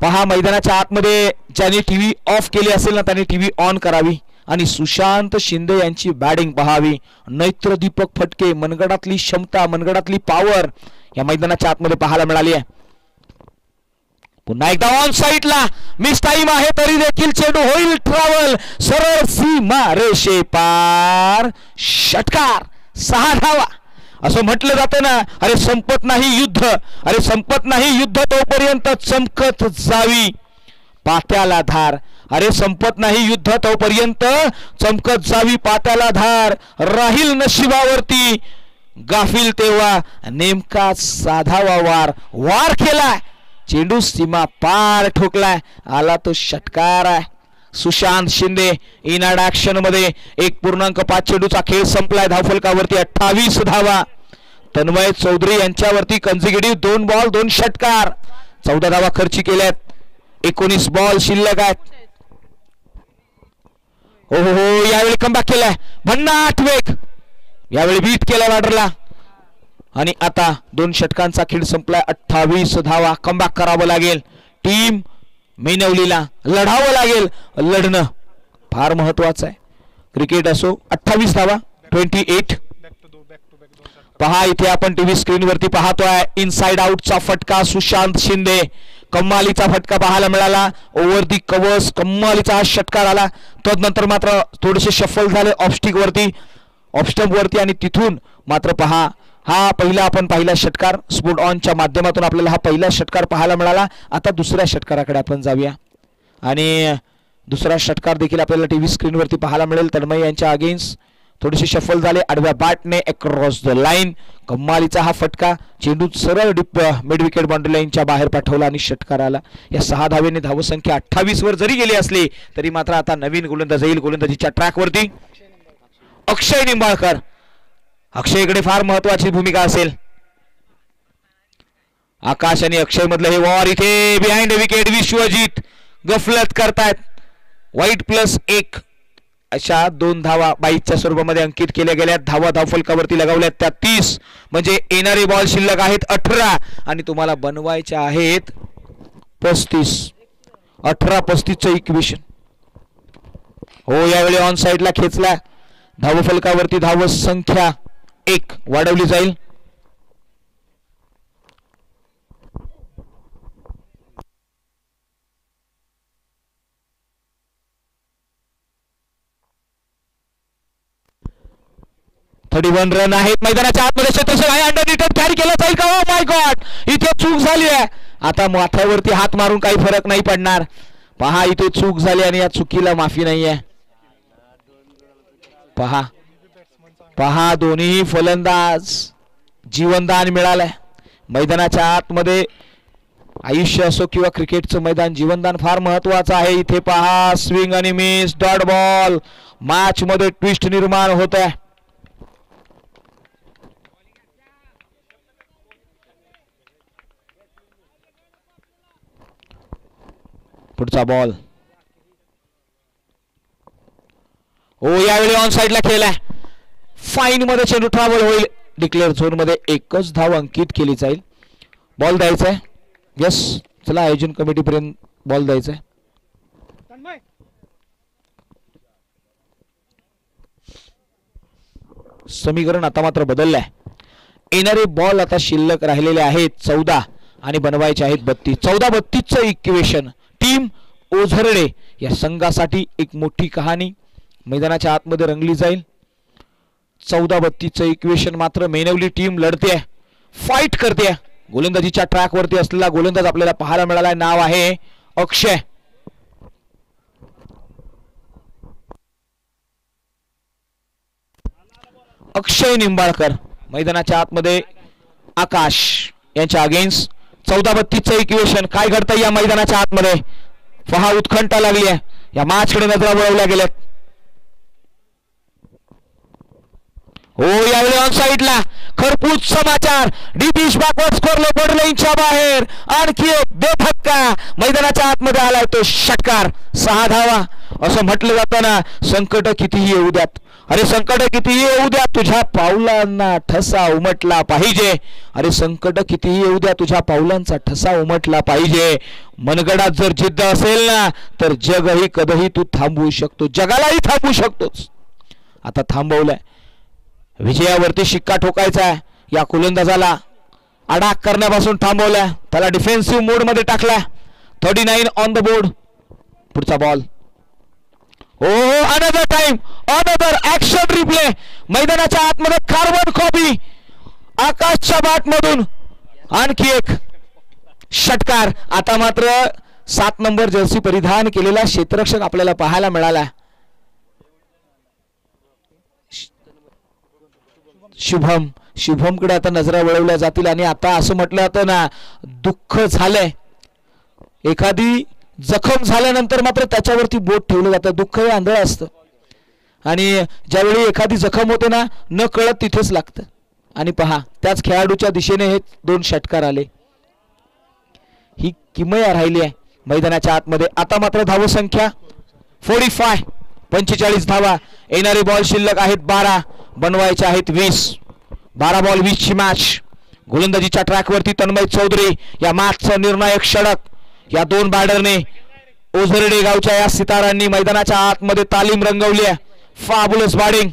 पहा मैदानाच्या आतमध्ये ज्यांनी टीव्ही ऑफ केली असेल ना त्यांनी टीव्ही ऑन करावी आणि सुशांत शिंदे यांची बॅटिंग पाहावी. नैत्र दीपक फटके, मनगडातली क्षमता, मनगडातली पॉवर या मैदानाच्या आतमध्ये पाहायला मिळाली आहे. पुन्हा एकदा ऑन साइडला मिस टाइम आहे तरी देखील चेंडू होईल ट्रॅव्हल, सरळ सीमा रेषे पार. षटकार. 6 धावा. असं म्हटलं जातं ना, अरे संपत नाही युद्ध, अरे संपत नाही युद्ध तोपर्यंत चमकत जावी पात्याला धार. अरे संपत नाही युद्ध तोपर्यंत चमकत जावी पात्याला धार. राहील नशिबावरती गाफील तेव्हा नेमका साधावा वार. वार केलाय, चेंडू सीमा पार ठोकलाय. आला तो षटकार आहे. सुशांत शिंदे इन ऍक्शन मध्ये. 1.5 चेंडूचा खेळ संपलाय. धावफलकावरती 28 धावा. तन्मय चौधरी यांच्यावरती कन्झिक्युटिव्ह 2 बॉल 2 षटकार. 14 धावा खर्ची केल्यात. 19 बॉल शिल्लक आहेत. हो हो हो, यावेळी कमबॅक केलाय भन्नाट वेग. यावेळी बीट केलाय बॅटरला. आणि आता 2 षटकांचा खेळ संपलाय. 28 धावा. कमबॅक करावं लागेल. टीम मेनवलीला लढावं लागेल. लढणं फार महत्वाचं आहे. क्रिकेट असो. 28 धावा. 28. पहा इथे आपण टीव्ही स्क्रीन वरती पाहतोय. इनसाइड आउटचा फटका सुशांत शिंदे. कम्मालीचा फटका पाहायला मिळाला. ओव्हर दी कव्हर्स कम्मालीचा हा षटकार आला. तदनंतर मात्र थोडेसे शफल झाले ऑफस्टिक वरती, ऑफस्टंप वरती, आणि तिथून मात्र पहा हा पहिला आपण पाहिला षटकार. स्पोर्ट ऑनच्या माध्यमातून आपल्याला हा पहिला षटकार पाहायला मिळाला. आता दुसऱ्या षटकाराकडे आपण जाऊया आणि दुसरा षटकार देखील आपल्याला टीव्ही स्क्रीन वरती पाहायला मिळेल. तन्मय यांच्या अगेन्स्ट थोडेसे शफल झाले. आडव्या बॅटने अक्रॉस द लाईन. कम्मालीचा हा फटका. चेंडू सरळ मिड विकेट बाउंड्री लाईनच्या बाहेर पाठवला आणि षटकार आला. या 6 धावेने धावसंख्या 28 वर जरी गेली असली तरी मात्र आता नवीन गोलंदाज येईल गोलंदाजीच्या ट्रॅकवरती. अक्षय निंबाळकर. अक्षयकडे फार महत्वाची भूमिका असेल. आकाश आणि अक्षय मधलं हे वॉर. इथे बिहाइंड विकेट विश्वजित गफलत करतायत. वाईट +1 अशा 2 धावा 22च्या स्वरूपामध्ये अंकित केल्या गेल्या. धावफलकावरती लगावल्यात त्या 30. म्हणजे येणारे बॉल शिल्लक आहेत 18 आणि तुम्हाला बनवायच्या आहेत 35. 18-35चं इक्वेशन. हो यावेळी ऑन साइडला खेचला. धावफलकावरती धावसंख्या 1 वाढवली जाईल. रन आहेत. मैदानाच्या आतमध्ये क्षेत्ररक्षक आहे. अंडरनीथ कॅरी केला जाईल का? ओ माय गॉड, इथे चूक झाली आहे. आता माथ्यावरती हात मारून काही फरक नाही पडणार. पहा इथे चूक झाली आणि या चुकीला माफी नाही आहे. पहा पहा दोन्ही फलंदाज जीवनदान मिळालंय. मैदानाच्या आतमध्ये आयुष्य असो किंवा क्रिकेटचं मैदान, जीवनदान फार महत्वाचं आहे. इथे पहा स्विंग आणि मिस, डॉट बॉल. मॅच मध्ये ट्विस्ट निर्माण होत आहे. पुढचा बॉल. ओ यावेळी ऑन साइडला खेळलाय. फाईन मध्ये चेंडू ट्रॅव्हल होईल. डिक्लेअर झोन मध्ये 1च धाव अंकित केली जाईल. बॉल द्यायचा आहे. यस, चला आयोजन कमिटी पर्यंत बॉल द्यायचा आहे. समीकरण आता मात्र बदललंय. येणारे बॉल आता शिल्लक राहिलेले आहेत 14 आणि बनवायचे आहेत 32. 14-32चं इक्वेशन. टीम ओझरडे या संघासाठी एक मोठी कहाणी मैदानाच्या आतमध्ये रंगली जाईल. 14-32चं इक्वेशन. मात्र मेनवली टीम लढते, फाईट करते. गोलंदाजीच्या ट्रॅक वरती असलेला गोलंदाज आपल्याला पाहायला मिळाला. नाव आहे अक्षय. अक्षय निंबाळकर. मैदानाच्या आतमध्ये आकाश यांच्या अगेन्स्ट. 14-32चं इक्वेशन. काय घडतंय या मैदानाच्या आतमध्ये? पहा उत्कंठा लागली आहे. या मॅच कडे नजरा वळवल्या गेल्यात. हो यावेळी ऑन साइडला खरपूस समाचार. डिपिश बॅकवर्ड स्कोर बोर्ड लाईनच्या बाहेर. आणखी एक बेधक्का. मैदानाच्या आतमध्ये आलाय तो षटकार. 6 धावा. असं म्हटलं जातं ना, संकट कितीही येऊ द्यात, अरे संकट कितीही येऊ द्या, तुझ्या पावलांना ठसा उमटला पाहिजे. अरे संकट कितीही येऊ द्या, तुझ्या पावलांचा ठसा उमटला पाहिजे. मनगडात जर जिद्द असेल ना तर जगही कधीही तू थांबवू शकतो, जगालाही थांबवू शकतोस. आता थांबवलंय. विजयावरती शिक्का ठोकायचा आहे. या गोलंदाजाला अडाक करण्यापासून थांबवलाय. त्याला डिफेन्सिव्ह मोड मध्ये टाकलाय. 39 ऑन द बोर्ड. पुढचा ball. Oh another time, another action replay. मैदानाच्या आतमध्ये कार्बन कॉपी. आकाशच्या बॅट मधून आणखी एक षटकार. आता मात्र 7 नंबर जर्सी परिधान केलेला क्षेत्ररक्षक आपल्याला पाहायला मिळाला. शुभमकडे आता नजरा वळवल्या जातील. आणि आता असं म्हटलं जातं ना, दुःख झालंय. एखादी जखम झाल्यानंतर मात्र त्याच्यावरती बोट ठेवलं जातं. दुःख हे आंधळं असतं आणि ज्यावेळी एखादी जखम होते ना, न कळत तिथेच लागतं. आणि पहा त्याच खेळाडूच्या दिशेने हे 2 षटकार आले. ही किमया राहिली आहे मैदानाच्या आतमध्ये. आता मात्र धावसंख्या 45, 45 धावा. येणारे बॉल शिल्लक आहेत 12, बनवायचे आहेत 20. 12 बॉल 20 ची मॅच. गोलंदाजीच्या ट्रॅकवरती तन्मय चौधरी. या मॅचचा निर्णायक षटक या दोन बॅटरने ओझरडे गावच्या या सितारांनी मैदानाच्या आतमध्ये तालीम रंगवली आहे. Fabulous batting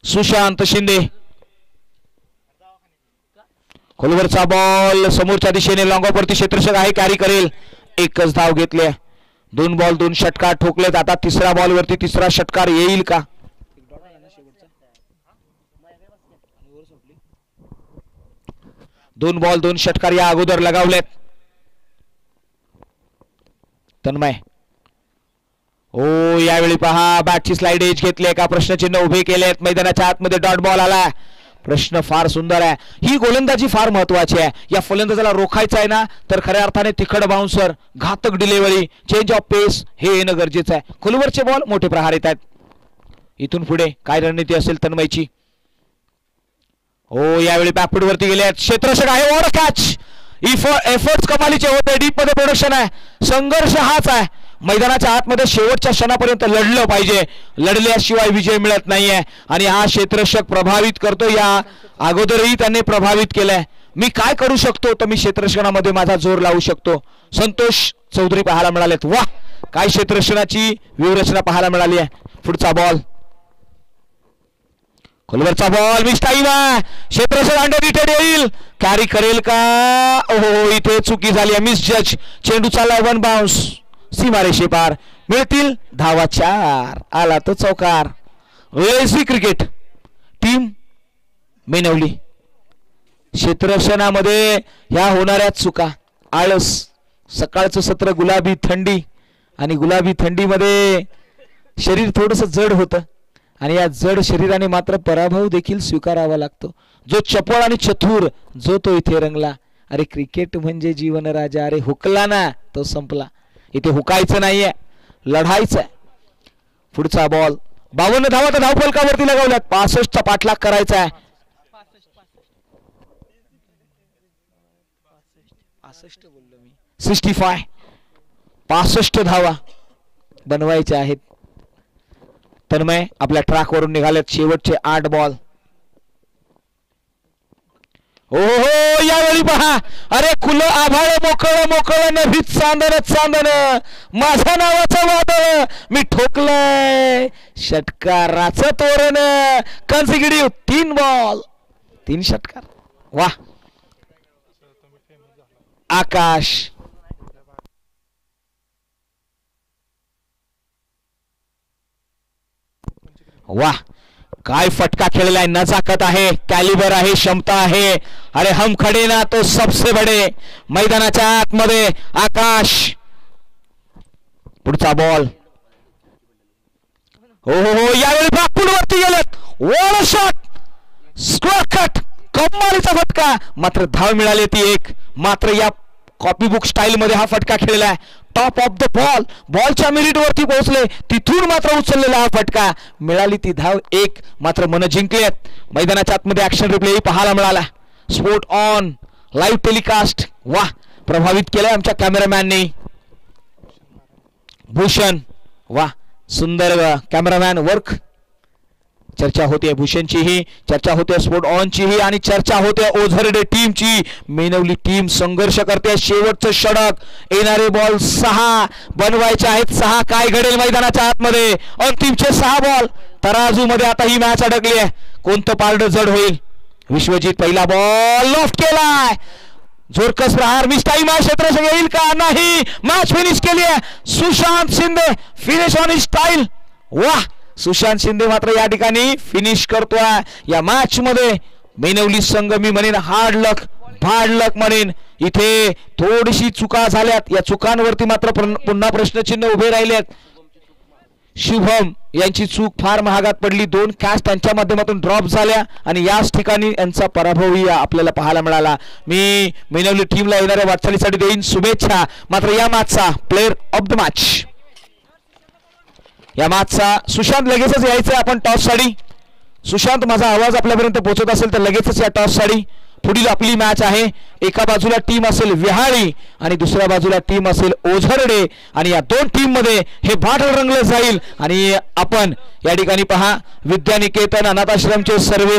Sushant Shinde. खोलवरचा बॉल समोरच्या दिशेने लॉंग ऑफ वरती क्षेत्ररक्षक आहे, कॅरी करेल. एकच धाव घेतले. 2 बॉल 2 षटकार ठोकलेत. आता तिसऱ्या बॉल वरती तिसरा षटकार येईल का? 2 बॉल 2 षटकार या अगोदर लगावलेत. तन्मय ओ यावेळी पहा बॅटची स्लाइड एज घेतली का प्रश्नचिन्ह उभे केलेत. मैदानाच्या आतमध्ये डॉट बॉल आला. प्रश्न फार सुंदर आहे. ही गोलंदाजी फार महत्वाची आहे. या फलंदाजाला रोखायचं आहे ना तर खऱ्या अर्थाने तिखट बाउन्सर, घातक डिलिव्हरी, चेंज ऑफ पेस हे येणं गरजेचं आहे. खोलवरचे बॉल मोठे प्रहार येत आहेत. इथून पुढे काय रणनीती असेल तन्मयची? हो यावेळी बॅकफूट वरती गेले. क्षेत्ररक्षक आहे. Over catch. एफर्ट्स कमालीचे होते. डीप मध्ये प्रोडक्शन आहे. संघर्ष हाच आहे. मैदानाच्या आतमध्ये शेवटच्या क्षणापर्यंत लढलं पाहिजे. लढल्याशिवाय विजय मिळत नाहीये आणि हा क्षेत्ररक्षक प्रभावित करतो. या अगोदरही त्यांनी प्रभावित केलंय. मी काय करू शकतो तर मी क्षेत्ररक्षणामध्ये माझा जोर लावू शकतो. संतोष चौधरी पाहायला मिळालेत. वाह काय क्षेत्ररक्षणाची व्यूहरचना पाहायला मिळाली आहे. पुढचा बॉल खोलवरचा बॉल मिस टाइम आहे. क्षेत्ररक्षक अंडरहिटेड येईल, कॅरी करेल का? ओहो इथे चुकी झाली आहे. मिस जज. चेंडू चालला 1 बाउन्स. सीमारेषे पार. मिळतील धावा 4. आला तो चौकार. लेझी क्रिकेट टीम मेनवली. क्षेत्ररक्षणामध्ये ह्या होणाऱ्या चुका, आळस, सकाळचं सत्र, गुलाबी थंडी आणि गुलाबी थंडीमध्ये शरीर थोडंसं जड होतं आणि या जड शरीराने मात्र पराभव देखील स्वीकारावा लागतो. जो चपळ आणि चतुर जो तो इथे रंगला. अरे क्रिकेट म्हणजे जीवन राजा. अरे हुकला ना तो संपला. इथे हुकायचं नाहीये, लढायचं आहे. पुढचा बॉल 52 धावा तर धावफलकावरती लगावल्यात. 65 चा पाठलाग करायचा आहे. 65 65 धावा बनवायच्या आहेत. तन्मय आपल्या ट्रॅक वरून निघालेत. शेवटचे 8 बॉल. हो यावेळी पहा. अरे खुलं आभाळ मोकळं मोकळं नभीत चांदण चांदण माझ्या नावाचं वादळ मी ठोकलंय षटकाराचं तोरण. कन्सिक्युटिव्ह 3 बॉल 3 षटकार. वा आकाश. वाह काय फटका खेळलाय. नजाकत आहे, कॅलिबर आहे, क्षमता आहे. अरे हम खडे ना तो सबसे बडे. मैदानाच्या आतमध्ये आकाश. पुढचा बॉल. हो यावेळी बॅकफूट वरती गेलेत. वॉल शॉट, स्क्वेअर कट, कमालीचा फटका. मात्र धाव मिळाली ती 1. मात्र या कॉपी बुक स्टाईल मध्ये हा फटका खेळलाय. टॉप ऑफ द बॉल, बॉलच्या मिरिट वरती पोहोचले, तिथून मात्र उचललेला हा फटका. मिळाली ती धाव 1. मात्र मन जिंकलेत. मैदानाच्या आतमध्ये ऍक्शन रिप्ले पाहायला मिळाला. Sport on live telecast. वाह प्रभावित केलंय आमच्या कॅमेरामॅनने भूषण. वाह सुंदर कॅमेरामॅन वर्क. चर्चा होते भूषणचीही, चर्चा होते स्पोर्ट ऑनचीही आणि चर्चा होते ओझरडे टीमची. मेनवली टीम संघर्ष करते. शेवटचं षटक. येणारे बॉल 6 बनवायचे आहेत. 6 काय घडेल मैदानाच्या आतमध्ये. अंतिमचे 6 बॉल. तराजू मध्ये आता ही मॅच अडकली आहे. कोणतं पारडं जड होईल. विश्वजित पहिला बॉल लॉफ्ट केलाय. जोरकस प्रहार. मिस टाइम आहे. क्षेत्ररक्षक येईल का? नाही. मॅच फिनिश केली आहे Sushant Shinde. Finish on his style. वाह सुशांत शिंदे मात्र या ठिकाणी फिनिश करतोय या मॅच मध्ये. मेनवली संघ मी म्हणेन हार्ड लक भाड लक म्हणेन. इथे थोडीशी चुका झाल्यात. या चुकांवरती मात्र पुन्हा प्रश्नचिन्ह उभे राहिलेत. शुभम यांची चूक फार महागात पडली. 2 कॅच त्यांच्या माध्यमातून ड्रॉप झाल्या आणि याच ठिकाणी यांचा पराभवही आपल्याला पाहायला मिळाला. मी मेनवली टीमला येणाऱ्या वाटचालीसाठी देईन शुभेच्छा. मात्र या मॅचचा प्लेअर ऑफ द मॅच, या मॅचचा सुशांत लगेचच यायचंय आपण टॉस साठी. सुशांत माझा आवाज आपल्यापर्यंत पोहोचत असेल तर लगेचच या टॉस साठी पुढील आपली मॅच आहे. एका बाजूला टीम असेल विहाळी आणि दुसऱ्या बाजूला टीम असेल ओझरडे आणि या दोन टीम मध्ये हे बाटल रंगलं जाईल. आणि आपण या ठिकाणी पहा विद्यानिकेतन अनाथाश्रमचे सर्व